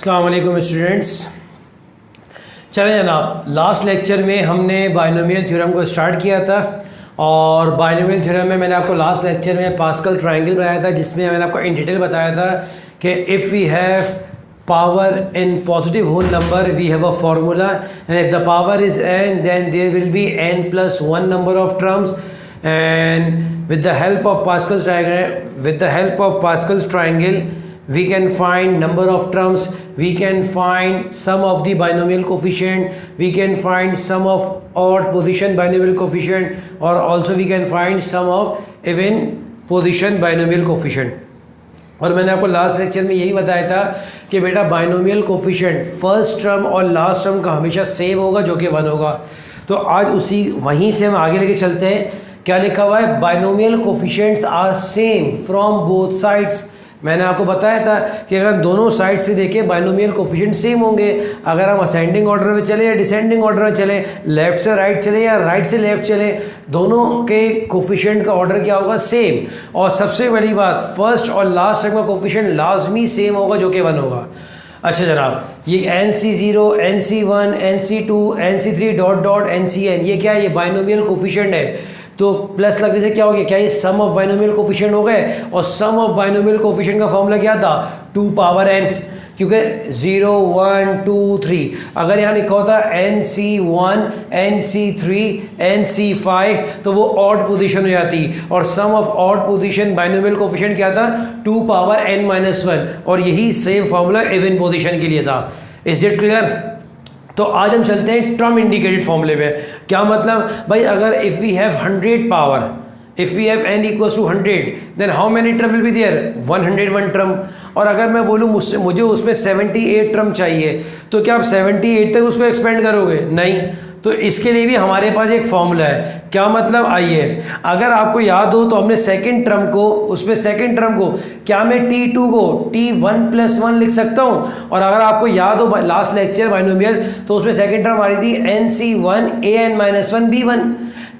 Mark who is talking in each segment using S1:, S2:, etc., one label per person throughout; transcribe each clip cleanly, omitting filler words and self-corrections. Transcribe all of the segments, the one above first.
S1: अस्सलाम वालेकुम स्टूडेंट्स। चलें जनाब, लास्ट लेक्चर में हमने बाइनोमियल थ्योरम को स्टार्ट किया था और बाइनोमियल थ्योरम में मैंने आपको लास्ट लेक्चर में पास्कल ट्रायंगल बनाया था, जिसमें मैंने आपको इन डिटेल बताया था कि if we have power in positive whole number we have a formula and if the power is n then there will be n+1 number of terms and with the help of Pascal's triangle we can find number of terms, we can find sum of the binomial coefficient, we can find sum of odd position binomial coefficient, or also we can find sum of even position binomial coefficient। और मैंने आपको last lecture में यही बताया था कि बेटा binomial coefficient first term और लास्ट टर्म का हमेशा सेम होगा जो कि 1 होगा। तो आज वहीं से हम आगे लेके चलते हैं। क्या लिखा हुआ है? Binomial coefficients are same from both sides. मैंने आपको बताया था कि अगर दोनों साइड से देखें बाइनोमियल कोफिशिएंट सेम होंगे। अगर हम असेंडिंग ऑर्डर में चले या डिसेंडिंग ऑर्डर में चले, लेफ्ट से राइट चले या राइट से लेफ्ट चले, दोनों के कोफिशिएंट का ऑर्डर क्या होगा? सेम। और सबसे बड़ी बात, फर्स्ट और लास्ट टर्म का कोफिशिएंट लाजमी सेम होगा जो कि 1 होगा। अच्छा जनाब, ये NC0, NC1, NC2, NC3 dot dot NCN, ये क्या है? ये बाइनोमियल कोफिशिएंट है। तो प्लस लगने से क्या हो गया? क्या ये सम ऑफ बाइनोमियल कोफिशिएंट हो गए? और सम ऑफ बाइनोमियल कोफिशिएंट का फॉर्मूला क्या था? 2 पावर n, क्योंकि 0, 1, 2, 3। अगर यहाँ लिखा होता NC1, NC3, NC5 तो वो ऑड पोजीशन हो जाती, और sum of odd position binomial coefficient क्या था? 2 पावर n-1। और यही सेम फॉर्मूला इवन पोजीशन के लिए था। Is it clear? तो आज हम चलते हैं टर्म इंडिकेटेड फॉर्मूले पे। क्या मतलब भाई? अगर if we have 100 power, if we have n equals to 100 then how many term will be there? 101 term. और अगर मैं बोलूँ मुझे उसमें 78 टर्म चाहिए, तो क्या आप 78 तक उसको एक्सपेंड करोगे? नहीं। तो इसके लिए भी हमारे पास एक फॉर्मूला है। क्या मतलब? आइए, अगर आपको याद हो तो हमने सेकंड टर्म को क्या मैं T2 को T1+1 लिख सकता हूँ। और अगर आपको याद हो लास्ट लेक्चर बाइनोमियल, तो उसमें सेकंड टर्म आ रही थी NC1 an-1 b1।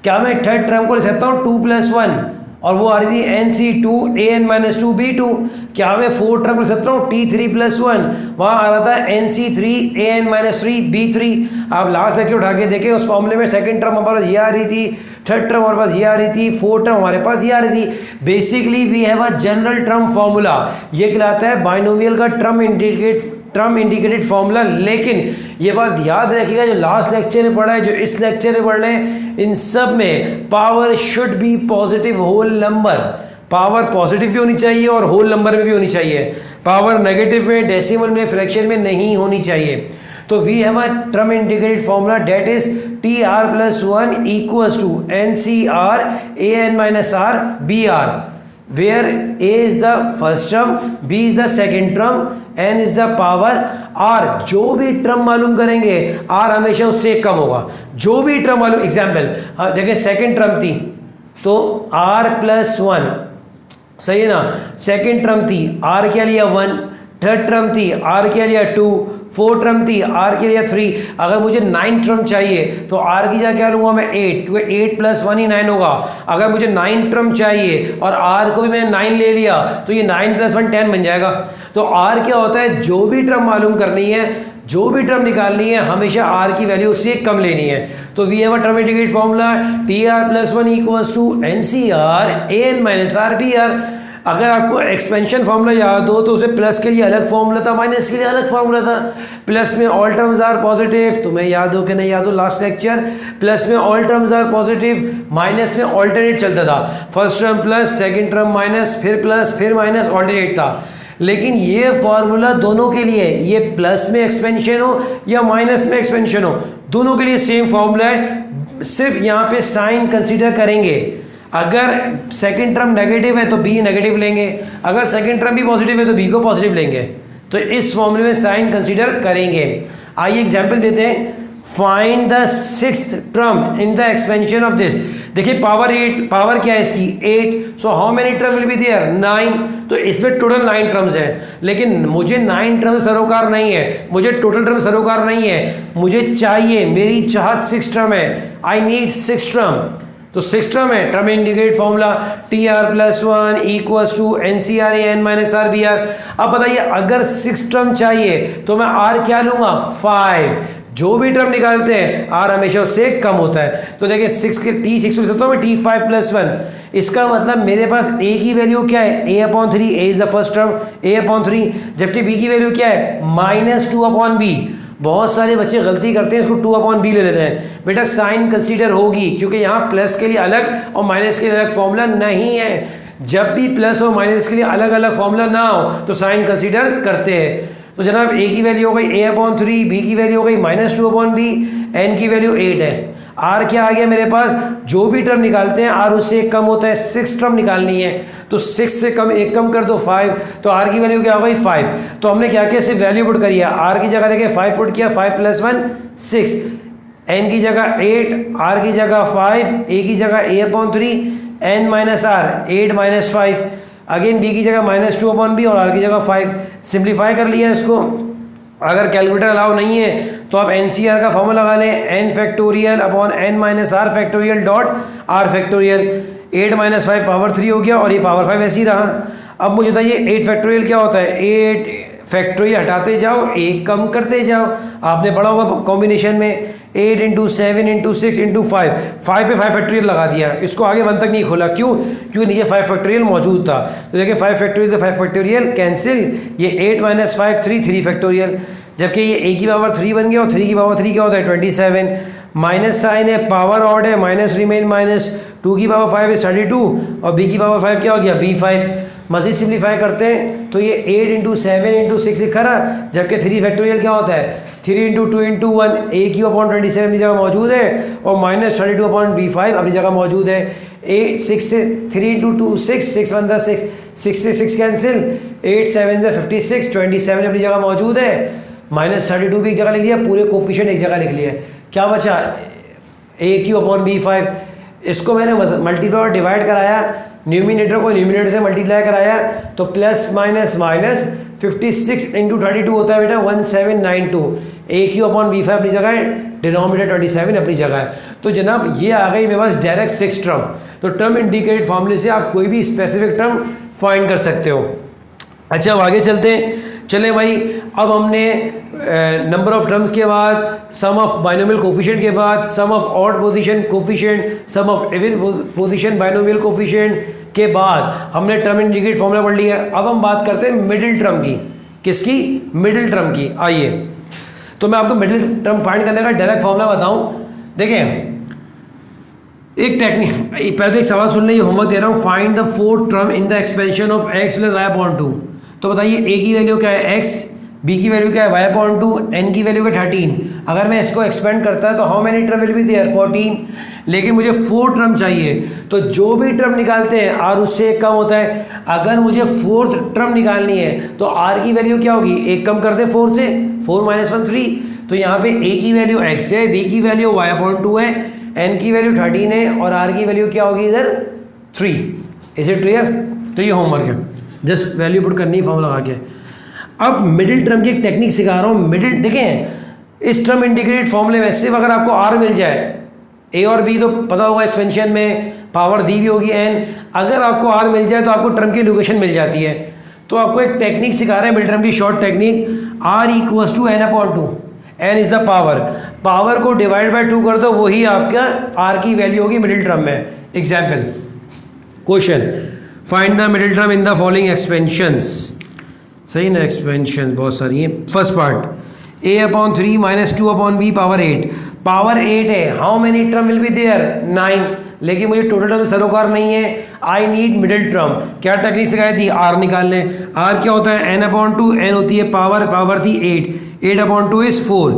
S1: क्या मैं थर्ड टर्म को लिख सकता हूँ 2+1, और वो आ रही थी NC2 an-2 b2। क्या मैं फोर्थ टर्म लिख सकता हूँ T3+1, वहाँ आ रहा था NC3 an-3 b3। आप लास्ट लेक्चर उठा के देखें, उस फॉर्मूले में सेकंड टर्म हमारे पास ये आ रही थी, थर्ड टर्म हमारे पास ये आ रही थी, फोर्थ टर्म हमारे पास ये आ रही थी। Basically we have a general term formula. ये कहलाता है बाइनोमियल का टर्म इंडिकेटेड फॉर्मूला। लेकिन ये बात याद रखिएगा, जो लास्ट लेक्चर में पढ़ा है, जो इस लेक्चर में पढ़ रहे हैं, इन सब में power should be positive whole number. Power positive भी होनी चाहिए और होल नंबर में भी होनी चाहिए। पावर नेगेटिव में, डेसिमल में, फ्रैक्शन में नहीं होनी चाहिए। तो we have a term indicated formula that is TR+1 equals to NCR an-r br, where A is the first term, B is the second term, N is the power R। जो भी term मालूम करेंगे R हमेशा उससे कम होगा। जो भी term मालूम, एग्जाम्पल देखिए, सेकंड टर्म थी तो R+1, सही है ना? सेकंड टर्म थी, R क्या लिया? 1। थर्ड टर्म थी, R क्या लिया? 2। फोर्थ टर्म थी, R के लिए 3। अगर मुझे 9 टर्म चाहिए तो R की जगह क्या लूँगा मैं? 8, क्योंकि 8+1 ही 9 होगा। अगर मुझे 9 टर्म चाहिए और R को भी मैंने 9 ले लिया, तो ये 9+1 10 बन जाएगा। तो R क्या होता है? जो भी टर्म मालूम करनी है, जो भी टर्म निकालनी है, हमेशा R की वैल्यू उससे कम लेनी है। तो we have a term indicated formula TR+1 equals to NCR an-r br। अगर आपको एक्सपेंशन फार्मूला याद हो तो उसे प्लस के लिए अलग फार्मूला था, माइनस के लिए अलग फार्मूला था। प्लस में ऑल टर्म्स आर पॉजिटिव, तुम्हें याद हो कि नहीं याद हो लास्ट लेक्चर? प्लस में all terms are positive, minus में ऑल्टरनेट चलता था। First term plus, second term minus, फिर प्लस, फिर माइनस, ऑल्टरनेट था। लेकिन ये फार्मूला दोनों के लिए, ये प्लस में एक्सपेंशन हो या माइनस में एक्सपेंशन हो, दोनों के लिए सेम फार्मूला है। सिर्फ यहाँ पे साइन कंसीडर करेंगे। अगर सेकंड टर्म नेगेटिव है तो बी नेगेटिव लेंगे, अगर सेकंड टर्म भी पॉजिटिव है तो बी को पॉजिटिव लेंगे। तो इस फॉर्मूले में साइन कंसीडर करेंगे। आइए एग्जांपल देते हैं। Find the sixth term in the expansion of this. देखिए पावर 8, पावर क्या है इसकी? 8। So how many term will be there? 9। तो इसमें टोटल 9 टर्म्स हैं, लेकिन मुझे 9 टर्म सरोकार नहीं है, मुझे टोटल टर्म सरोकार नहीं है। मुझे चाहिए, मेरी चाहत 6 टर्म है। I need 6 term. तो 6 टर्म है, term indicate formula TR+1 equals to NCR AN minus r b r. अब बताइए अगर 6 टर्म चाहिए तो मैं R क्या लूंगा 5, जो भी टर्म निकालते हैं R हमेशा उससे कम होता है। तो देखिए 6 के T6 लिख सकता हूँ मैं T5+1, इसका मतलब मेरे पास A की वैल्यू क्या है A/3, A is the first term A/3, जबकि B की वैल्यू क्या है -2/B। बहुत सारे बच्चे गलती करते हैं, इसको 2/B ले लेते हैं। बेटा साइन कंसीडर होगी, क्योंकि यहाँ प्लस के लिए अलग और माइनस के लिए अलग फॉर्मूला नहीं है। जब भी प्लस और माइनस के लिए अलग अलग फॉर्मूला ना हो तो साइन कंसीडर करते हैं। तो जनाब A की वैल्यू हो गई A/3, B की वैल्यू हो गई -2/B, N की वैल्यू 8 है। R क्या आ गया मेरे पास, जो भी टर्म निकालते हैं R उससे एक कम होता है, 6 टर्म निकालनी है तो 6 से कम एक कम कर दो 5, तो R की वैल्यू क्या हो गई 5। तो हमने क्या किया, सिर्फ वैल्यू पुट करी है। R की जगह देखिए 5 पुट किया, 5+1 6, N की जगह 8, R की जगह 5, A की जगह A/3, N minus R 8 - 5, again B की जगह -2/B और R की जगह 5। सिंप्लीफाई कर लिया इसको। अगर कैलकुलेटर अलाउ नहीं है तो आप NCR का फॉर्मूला लगा लें, n⁻n−r⁻⁴ dot r factorial. 8 - 5 power 3 हो गया और ये पावर 5 ऐसे ही रहा। अब मुझे बताइए 8 फैक्टोरियल क्या होता है, 8 फैक्टोरियल हटाते जाओ, एक कम करते जाओ। आपने पढ़ा होगा कॉम्बिनेशन में 8 × 7 × 6 × 5, 5 पे 5 फैक्टोरियल लगा दिया, इसको आगे 1 तक नहीं खोला। क्यों? क्योंकि नीचे 5 फैक्टोरियल मौजूद था। तो देखिए 5 फैक्टोरियल से 5 फैक्टोरियल कैंसिल, ये 8 - 5 3 फैक्टोरियल, जबकि ये A की पावर 3 बन गया और 3 की पावर 3 क्या होता है 27। माइनस साइन है, पावर ऑड है, माइनस रिमेन माइनस, 2 की पावर 5 है 32 और B की पावर 5 क्या हो गया B5। मज़ीद सिंप्लीफाई करते हैं तो ये 8 × 7 × 6 लिखा रहा, जबकि 3 फैक्टोरियल क्या होता है 3 × 2 × 1, A/27 अपनी जगह मौजूद है और -32/B5 अपनी जगह मौजूद है। 8 6 से 3 × 2 6, 6 1 6, 6 से 6 कैंसिल, 8 7 56, 27 अपनी जगह मौजूद है, -32 भी एक जगह लिख लिया, पूरे कोफिशिएंट एक जगह लिख लिया। क्या बचा A/B5। इसको मैंने मल्टीप्लाई और डिवाइड कराया, न्यूमिनेटर को न्यूमिनेटर से मल्टीप्लाई कराया तो प्लस माइनस 56 × 32 होता है बेटा 1792। A/B5 अपनी जगह है, डिनोमिनेटर 27 अपनी जगह है। तो जनाब ये आ गई मेरे पास डायरेक्ट 6 टर्म। तो टर्म इंडिकेट फॉर्मूले से आप कोई भी स्पेसिफिक टर्म फाइंड कर सकते हो। अच्छा अब आगे चलते हैं। चले भाई, अब हमने नंबर ऑफ टर्म्स के बाद, सम ऑफ बाइनोमियल कोफिशिएंट के बाद, sum of odd position coefficient, sum of even position binomial coefficient के बाद हमने टर्म इंडिकेट फॉर्मूला पढ़ लिया। अब हम बात करते हैं मिडिल टर्म की। किसकी? मिडिल टर्म की। आइए तो मैं आपको मिडिल टर्म फाइंड करने का डायरेक्ट फॉर्मूला बताऊं। देखें एक टेक्निक, पहले तो एक सवाल सुन लें, होमवर्क दे रहा हूँ। Find the fourth term in the expansion of x + y/2। तो बताइए A की वैल्यू क्या है x, B की वैल्यू क्या है y/2, N की वैल्यू क्या है 13। अगर मैं इसको एक्सपेंड करता है तो how many term will be there 14। लेकिन मुझे 4 टर्म चाहिए, तो जो भी टर्म निकालते हैं R उससे एक कम होता है। अगर मुझे 4th टर्म निकालनी है तो R की वैल्यू क्या होगी, एक कम कर दे 4 से, 4 - 1 3। तो यहाँ पे A की वैल्यू x है, B की वैल्यू y/2 है, N की वैल्यू 13 है और R की वैल्यू क्या होगी इधर 3। Is it clear? तो ये होमवर्क है, जस्ट वैल्यू पुट करनी है फॉर्मूला लगा के। अब मिडिल टर्म की एक टेक्निक सिखा रहा हूँ। मिडिल देखें, इस टर्म इंडिकेटेड फॉर्मूले में सिर्फ अगर आपको R मिल जाए, A और B तो पता होगा एक्सपेंशन में पावर दी भी होगी N, अगर आपको R मिल जाए तो आपको टर्म की लोकेशन मिल जाती है। तो आपको एक टेक्निक सिखा रहे हैं मिडिल टर्म की, short technique. R = n/2, n is the power, power को डिवाइड बाय 2 कर दो, वही आपका R की वैल्यू होगी मिडिल टर्म में। Example question, find the middle term in the following expansions. सही ना, एक्सपेंशन बहुत सारी है। First part A/3 - 2/B power 8, power 8 है, how many term will be there 9। लेकिन मुझे टोटल टर्म सरोकार नहीं है, आई नीड मिडिल टर्म। क्या टेक्निक सिखाई थी? R निकालने। R क्या होता है n/2, n होती है पावर, पावर थी 8, 8/2 इज 4।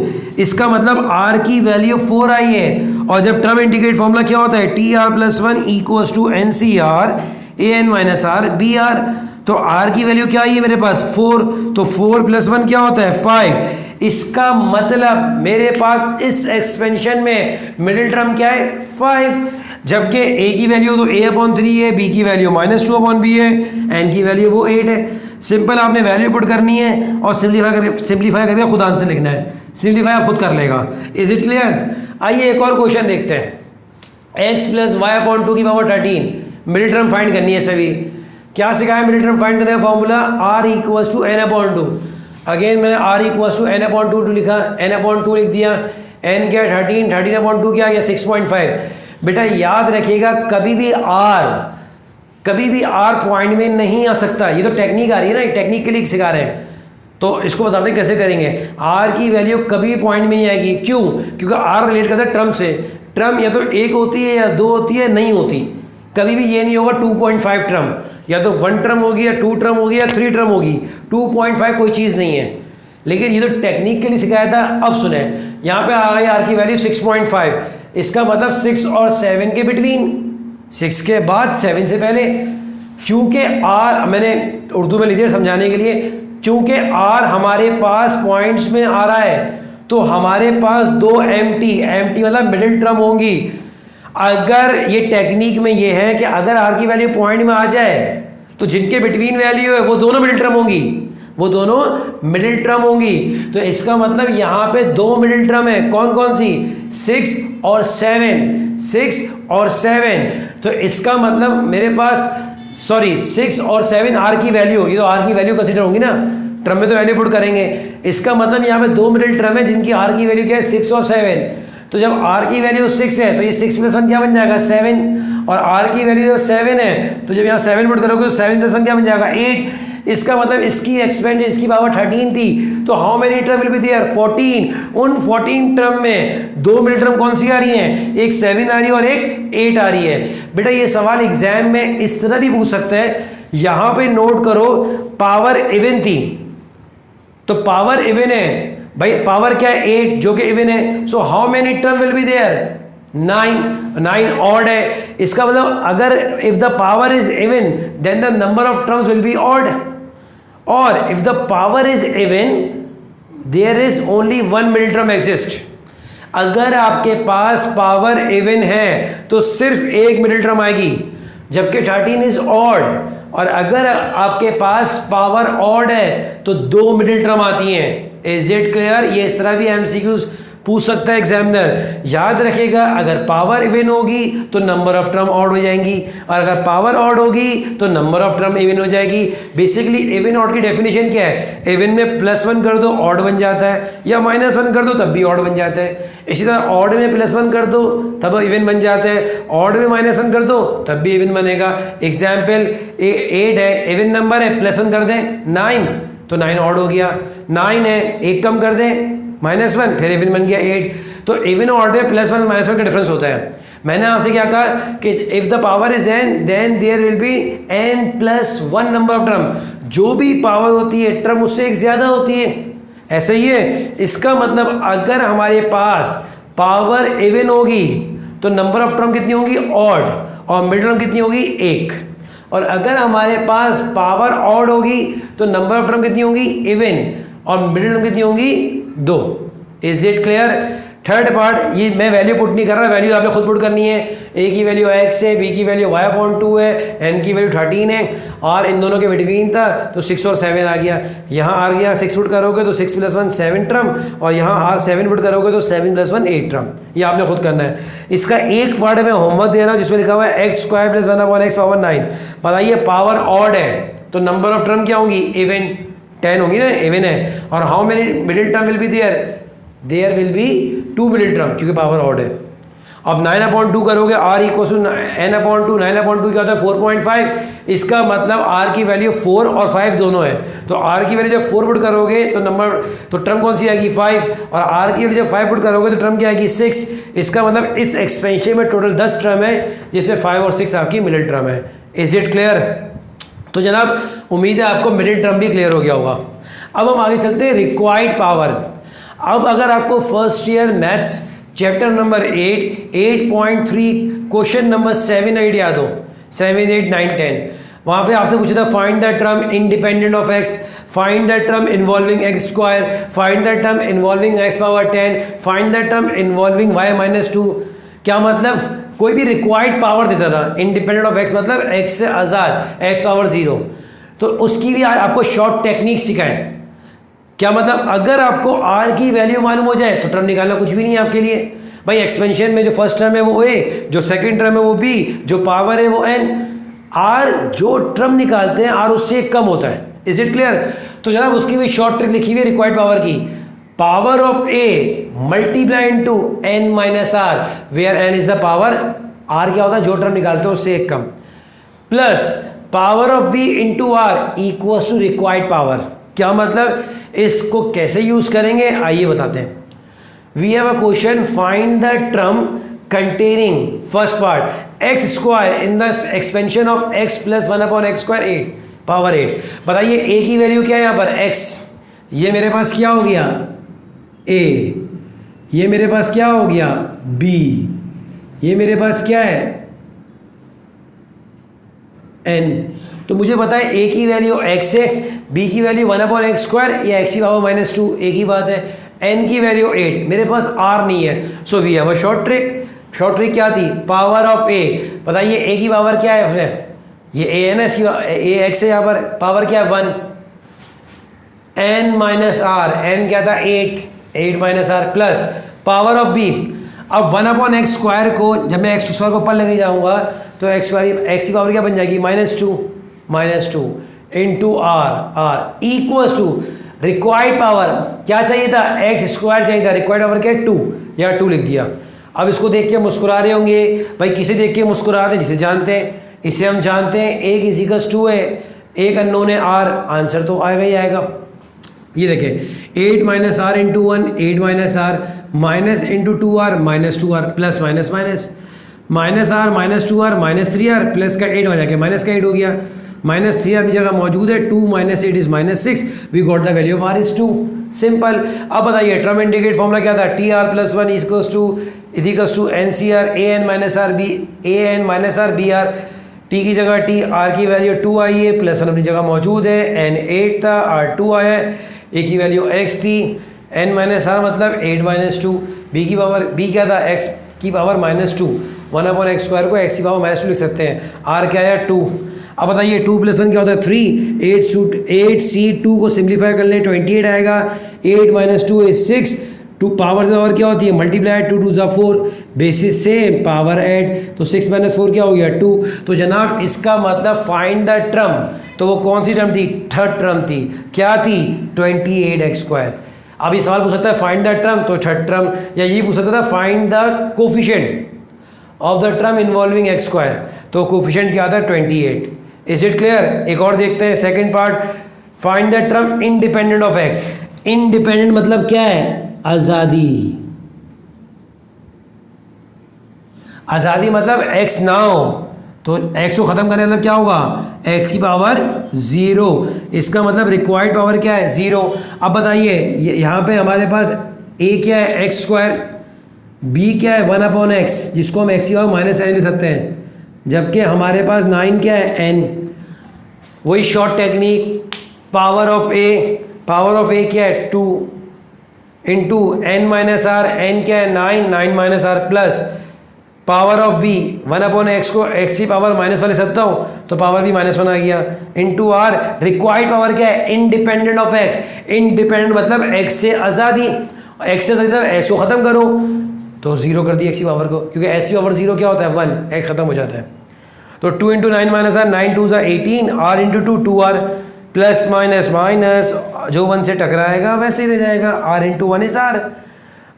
S1: इसका मतलब R की वैल्यू 4 आई है। और जब टर्म इंडिकेट फॉर्मूला क्या होता है TR+1 = NCR AN - R/BR। तो R की वैल्यू क्या आई है मेरे पास 4, तो 4 + 1 क्या होता है 5। इसका मतलब मेरे पास इस एक्सपेंशन में मिडिल टर्म क्या है 5। जबकि A की वैल्यू तो A/3 है, B की वैल्यू -2/B है, N की वैल्यू वो 8 है। सिंपल आपने वैल्यू पुट करनी है और सिंप्लीफाई करके खुद आंसर लिखना है। सिंप्लीफाई आप खुद कर लेगा। Is it clear? आइए एक और क्वेश्चन देखते हैं। x प्लस वाई अपॉन 2 की पावर 13, मिडिल टर्म फाइंड करनी है इसमें भी। क्या सिखाया मिडिल टर्म फाइंड करने का formula, r equals to n upon 2। Again मैंने r equals to n upon 2 लिखा, n अपॉन 2 लिख दिया, n क्या 13, 13 अपॉन 2 क्या आ गया 6.5। बेटा याद रखिएगा कभी भी r पॉइंट में नहीं आ सकता। ये तो टेक्निक आ रही है ना, टेक्निक के लिए सिखा रहे हैं, तो इसको बताते हैं कैसे करेंगे। r की वैल्यू कभी भी पॉइंट में नहीं आएगी, क्यों? क्योंकि r रिलेट करता है टर्म से। टर्म या तो एक होती है या दो होती है, नहीं होती। कभी भी ये नहीं होगा 2.5 टर्म, या तो 1 टर्म होगी या 2 टर्म होगी या 3 टर्म होगी, 2.5 कोई चीज़ नहीं है। लेकिन ये तो टेक्निक के लिए सिखाया था। अब सुने, यहाँ पे आ गई r की वैल्यू 6.5, इसका मतलब 6 और 7 के बिटवीन, 6 के बाद 7 से पहले। क्योंकि r मैंने उर्दू में लिख दिया समझाने के लिए, क्योंकि r हमारे पास पॉइंट्स में आ रहा है, तो हमारे पास 2 एम्प्टी मतलब मिडिल टर्म होंगी। अगर ये टेक्निक में ये है कि अगर r की वैल्यू पॉइंट में आ जाए तो जिनके बिटवीन वैल्यू है वो दोनों मिडिल टर्म होंगी, वो दोनों मिडिल टर्म होंगी। तो इसका मतलब यहाँ पे 2 मिडिल टर्म है, कौन कौन सी? 6 और 7, 6 और 7। तो इसका मतलब मेरे पास 6 और 7 r की वैल्यू, ये तो r की वैल्यू कंसिडर होंगी ना, टर्म में तो वैल्यू पुट करेंगे। इसका मतलब यहाँ पे 2 मिडिल टर्म है जिनकी r की वैल्यू क्या है 6 और 7। तो जब r की वैल्यू 6 है तो ये 6 प्लस 1 क्या बन जाएगा 7, और r की वैल्यू जब 7 है तो जब यहाँ 7 पुट करोगे तो 7 प्लस 1 क्या बन जाएगा 8। इसका मतलब इसकी एक्सपेंशन इसकी पावर 13 थी, तो how many term will be there 14। उन 14 टर्म में 2 मिडिल टर्म कौन सी आ रही हैं, एक 7 आ रही है और एक 8 आ रही है। बेटा ये सवाल एग्जाम में इस तरह भी पूछ सकते हैं, यहाँ पे नोट करो पावर इवन थी, तो पावर इवन है भाई, पावर क्या है 8 जो कि इवन है, so how many term will be there 9 odd है। इसका मतलब अगर if the power is even then the number of terms will be odd, और if the power is even there is only 1 middle term exist. अगर आपके पास power even है तो सिर्फ एक मिडिल टर्म आएगी, जबकि 13 इज ऑड, और अगर आपके पास पावर ऑड है तो 2 मिडिल टर्म आती हैं। Is it clear? ये इस तरह भी एमसीक्यूज पूछ सकता है एग्जामिनर। याद रखिएगा अगर पावर इवन होगी तो नंबर ऑफ टर्म ऑड हो जाएंगी, और अगर पावर ऑड होगी तो नंबर ऑफ टर्म इवन हो जाएगी। बेसिकली इवन ऑड की डेफिनेशन क्या है, इवन में +1 कर दो ऑड बन जाता है, या -1 कर दो तब भी ऑड बन जाता है। इसी तरह ऑड में +1 कर दो तब इवन बन जाता है, ऑड में -1 कर दो तब भी इवन बनेगा। एग्जाम्पल 8 है, इवन नंबर है, +1 कर दें 9 तो 9 ऑड हो गया, 9 है, एक कम कर दें -1 फिर इवन बन गया 8। तो इवन ऑड में +1 -1 का डिफरेंस होता है। मैंने आपसे क्या कहा कि if the power is n then there will be n+1 number of term. जो भी पावर होती है टर्म उससे एक ज्यादा होती है, ऐसा ही है। इसका मतलब अगर हमारे पास पावर इवन होगी तो नंबर ऑफ टर्म कितनी होगी ऑड, और मिडिल टर्म कितनी होगी 1। और अगर हमारे पास पावर ऑड होगी तो नंबर ऑफ टर्म कितनी होगी इवन, और मिडिल टर्म कितनी होंगी 2। Is it clear? Third part, ये मैं वैल्यू पुट नहीं कर रहा, वैल्यू आपने खुद पुट करनी है। ए की वैल्यू x है, बी की वैल्यू y/2 है, n की वैल्यू 13 है, और इन दोनों के बिटवीन था तो 6 और 7 आ गया। यहाँ आ गया 6 पुट करोगे तो 6 + 1 7 टर्म, और यहाँ r 7 पुट करोगे तो 7 + 1 8 टर्म। ये आपने खुद करना है। इसका एक पार्ट मैं होमवर्क दे रहा हूँ जिसमें लिखा हुआ है x² + 1/x पावर 9। बताइए पावर ऑड है तो नंबर ऑफ टर्म क्या होंगी इवन, 10 होगी ना, इवन है। और how many middle term will be there will be 2 middle term, क्योंकि पावर ऑड है। अब 9/2 करोगे r = n/2, 9/2 क्या होता है 4.5। इसका मतलब r की वैल्यू 4 और 5 दोनों है, तो r की वैल्यू जब 4 पुट करोगे तो टर्म कौन सी आएगी 5, और r की वैल्यू जब 5 पुट करोगे तो टर्म क्या आएगी 6। इसका मतलब इस एक्सपेंशन में टोटल 10 टर्म है जिसमें 5 और 6 आपकी मिडिल टर्म है। Is it clear? तो जनाब उम्मीद है आपको मिडिल टर्म भी क्लियर हो गया होगा। अब हम आगे चलते हैं रिक्वायर्ड पावर। अब अगर आपको first year maths chapter number 8.3 question number 7 8 याद हो, 7 8 9 10, वहाँ पे आपसे पूछा था find the term independent of x, find the term involving x², find the term involving x⁻10, find the term involving y-2। क्या मतलब, कोई भी रिक्वायर्ड पावर देता था इंडिपेंडेंट ऑफ x, मतलब x से आज़ाद x⁻0, तो उसकी भी आज आपको शॉर्ट टेक्निक सिखाएं। क्या मतलब, अगर आपको r की वैल्यू मालूम हो जाए तो टर्म निकालना कुछ भी नहीं है आपके लिए। भाई एक्सपेंशन में जो फर्स्ट टर्म है वो ए, जो सेकंड टर्म है वो बी, जो पावर है वो एन। आर जो टर्म निकालते हैं आर उससे कम होता है। Is it clear? तो जनाब उसकी भी शॉर्ट ट्रिक लिखी हुई है रिक्वायर्ड पावर की, power of A multiply into N minus R, where N is the power, R क्या होता है जो टर्म निकालते हैं उससे एक कम, plus power of B into are equals to required power. क्या मतलब, इसको कैसे यूज करेंगे आइए बताते हैं। We have a question, find the term containing first part x square in the expansion of x plus 1 upon x square 8 power 8। बताइए ए की वैल्यू क्या है यहाँ पर, एक्स, ये मेरे पास क्या हो गया ए, ये मेरे पास क्या हो गया बी, ये मेरे पास क्या है एन। तो मुझे बताएं ए की वैल्यू एक्स है, बी की वैल्यू 1 अपॉन एक्स स्क्वायर या एक्स की पावर -2, एक ही बात है। एन की वैल्यू 8, मेरे पास आर नहीं है, so we have a short trick. Short trick क्या थी, पावर ऑफ ए। बताइए ए की पावर क्या है अपने, ये ए है ना, इसकी ए एक्स है, यहाँ पर पावर क्या है 1, एन माइनस आर, एन क्या था 8 minus r plus power of b. अब 1 अपॉन एक्स स्क्वायर को जब मैं एक्स स्क्वायर को ऊपर लेके जाऊंगा तो एक्स स्क्वायर एक्स की पावर क्या बन जाएगी -2 into are equals to required power क्या चाहिए था, एक्स स्क्वायर चाहिए था, रिक्वायर्ड पावर क्या है 2 या 2 लिख दिया। अब इसको देख के मुस्कुरा रहे होंगे भाई, किसे देख के मुस्कुराते हैं, जिसे जानते हैं, इसे हम जानते हैं एक इजिकल्स 2 है, एक अननोन है आर, आंसर तो आएगा ही आएगा। ये देखें 8 minus r into 1 8 minus r minus into 2r -2r plus minus minus minus r -2r -3r plus का 8 बजा के माइनस का 8 हो गया, -3r की जगह मौजूद है, 2 - 8 is -6, we got the value of r is 2। Simple. अब बताइए टर्म इंटीग्रेट फॉर्मूला क्या था, tr + 1 equals to NCR an minus r b an minus r b r, t की जगह टी, आर की वैल्यू 2 आई है, प्लस अपनी जगह मौजूद है, n 8 था, r 2 आया है, ए की वैल्यू x थी, n माइनस आर मतलब 8 - 2, बी की पावर b क्या था x की पावर -2, 1 अपॉन एक्स स्क्वायर को x की पावर -2 लिख सकते हैं, r क्या आया 2। अब बताइए 2 + 1 क्या होता है 3, 8c 2 को सिंप्लीफाई कर लें 28 आएगा, 8 - 2 इज 6, 2 पावर क्या होती है मल्टीप्लाई, 2 2 = 4, बेसिस से पावर ऐड, तो 6 - 4 क्या हो गया 2। तो जनाब इसका मतलब फाइंड द टर्म, तो वो कौन सी टर्म थी, थर्ड टर्म थी, क्या थी 28x²। अब ये सवाल पूछ सकता है फाइंड द टर्म, तो थर्ड टर्म, या ये पूछ सकता था find the coefficient of the term involving x², तो कोफिशिएंट क्या था 28। Is it clear? एक और देखते हैं second part, find the term independent of x। Independent मतलब क्या है, आजादी, आजादी मतलब x ना हो, तो x को ख़त्म करने मतलब क्या होगा, x की पावर 0, इसका मतलब रिक्वायर्ड पावर क्या है 0। अब बताइए यहाँ पे हमारे पास a क्या है x², b क्या है 1 अपॉन x, जिसको हम x की पावर -n लिख सकते हैं, जबकि हमारे पास 9 क्या है n। वही short technique, power of a क्या है 2 into n minus r, n क्या है 9 - r plus power of b 1 upon x को x की पावर -1 लिख सकता हूँ, तो पावर भी -1 आ गया, इंटू r, रिक्वायर्ड पावर क्या है इंडिपेंडेंट ऑफ x। इंडिपेंडेंट मतलब x से आज़ादी, x से मतलब x को ख़त्म करो, तो 0 कर दी x की पावर को, क्योंकि x की पावर 0 क्या होता है 1, x ख़त्म हो जाता है। तो 2 into 9 - r, 9 2 = 18, r into 2 2r plus minus minus, जो 1 से टकराएगा वैसे ही रह जाएगा, r इंटू 1 इज r।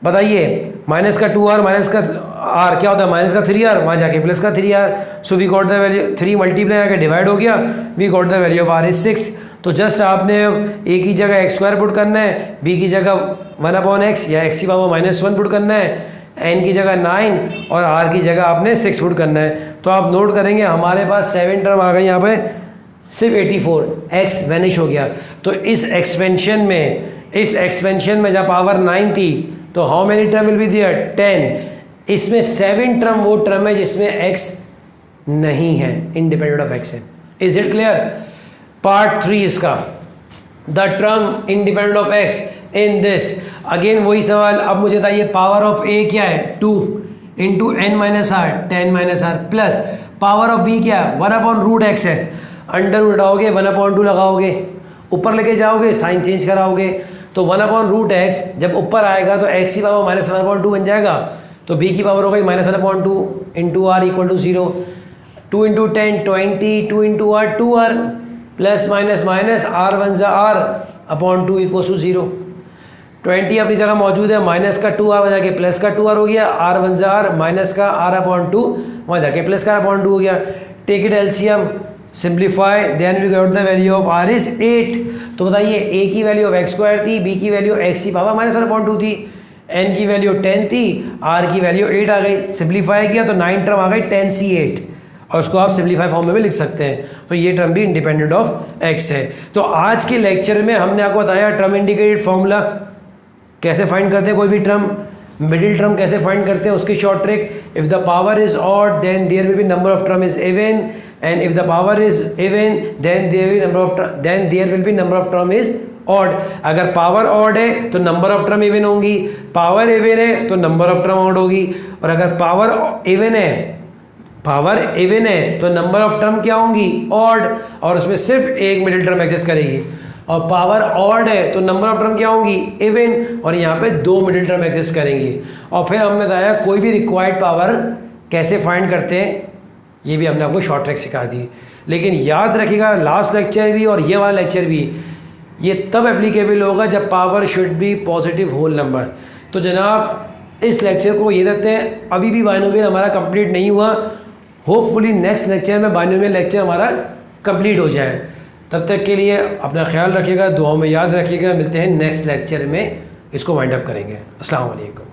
S1: बताइए माइनस का 2r माइनस का r क्या होता है, माइनस का 3r, वहाँ जाके प्लस का 3r, so we got the value 3 multiply आके डिवाइड हो गया, we got the value of r is 6। तो जस्ट आपने a की जगह x² पुट करना है, b की जगह 1 अपॉन x या x की पावर -1 पुट करना है, n की जगह 9 और r की जगह आपने 6 पुट करना है। तो आप नोट करेंगे हमारे पास 7 टर्म आ गई, यहाँ पे सिर्फ 84, x वैनिश हो गया। तो इस एक्सपेंशन में जब पावर 9 थी तो how many term will be there 10, इसमें 7 टर्म वो टर्म है जिसमें x नहीं है, इंडिपेंडेंट ऑफ x है। Is it clear? पार्ट 3 इसका, the term independent of x in this. Again वही सवाल, अब मुझे बताइए पावर ऑफ a क्या है 2 into n minus r 10 - r plus power of b क्या है 1 अपॉन रूट x है, अंडर उठाओगे 1/2 लगाओगे, ऊपर लेके जाओगे साइन चेंज कराओगे, तो 1 अपॉन रूट x जब ऊपर आएगा तो x की पावर -1/2 बन जाएगा, तो b की पावर हो गई -1/2 into r equal to 0, 2 into 10 20, 2 into r 2r, plus minus minus r one जा आर अपॉन 2 इक्वल टू 0। 20 अपनी जगह मौजूद है, माइनस का 2r वहाँ जाके प्लस का 2r हो गया, आर वन जा आर माइनस का r अपॉन 2 वहाँ जाके प्लस का अपॉन 2 हो गया। Take it LCM, simplify, then we got the value of r is 8। तो बताइए a की वैल्यू ऑफ x² थी, b की वैल्यू x की पावर -1/2 थी, n की वैल्यू 10 थी, r की वैल्यू 8 आ गई। सिंप्लीफाई किया तो 9 टर्म आ गई 10c8, और उसको आप सिंप्लीफाई फॉर्म में भी लिख सकते हैं। तो ये टर्म भी इंडिपेंडेंट ऑफ x है। तो आज के लेक्चर में हमने आपको बताया टर्म इंडिकेटेड फॉर्मूला कैसे फाइंड करते हैं, कोई भी टर्म, मिडिल टर्म कैसे फाइंड करते हैं, उसकी short trick. If the power is odd then there will be number of term is even, and if the power is even then there will be number of term is odd. अगर power odd है तो number of term even होंगी, power even है तो number of term odd होगी, और अगर power even है तो नंबर ऑफ टर्म क्या होंगी, ऑड, और उसमें सिर्फ एक मिडिल टर्म एग्जिस्ट करेगी। और पावर ऑड है तो नंबर ऑफ टर्म क्या होंगी, इवन, और यहाँ पे 2 मिडिल टर्म एग्जिस्ट करेंगी। और फिर हमने बताया कोई भी रिक्वायर्ड पावर कैसे फाइंड करते हैं, ये भी हमने आपको शॉर्ट ट्रिक सिखा दी। लेकिन याद रखिएगा लास्ट लेक्चर भी और ये वाला लेक्चर भी ये तब एप्लीकेबल होगा जब power should be positive whole number. तो जनाब इस लेक्चर को ये देते हैं, अभी भी बाइनोमियल हमारा कंप्लीट नहीं हुआ, होपफुली नेक्स्ट लेक्चर में बाइनोमियल लेक्चर हमारा कंप्लीट हो जाए। तब तक के लिए अपना ख्याल रखिएगा, दुआओं में याद रखिएगा। मिलते हैं नेक्स्ट लेक्चर में, इसको वाइंड अप करेंगे। अस्सलाम वालेकुम।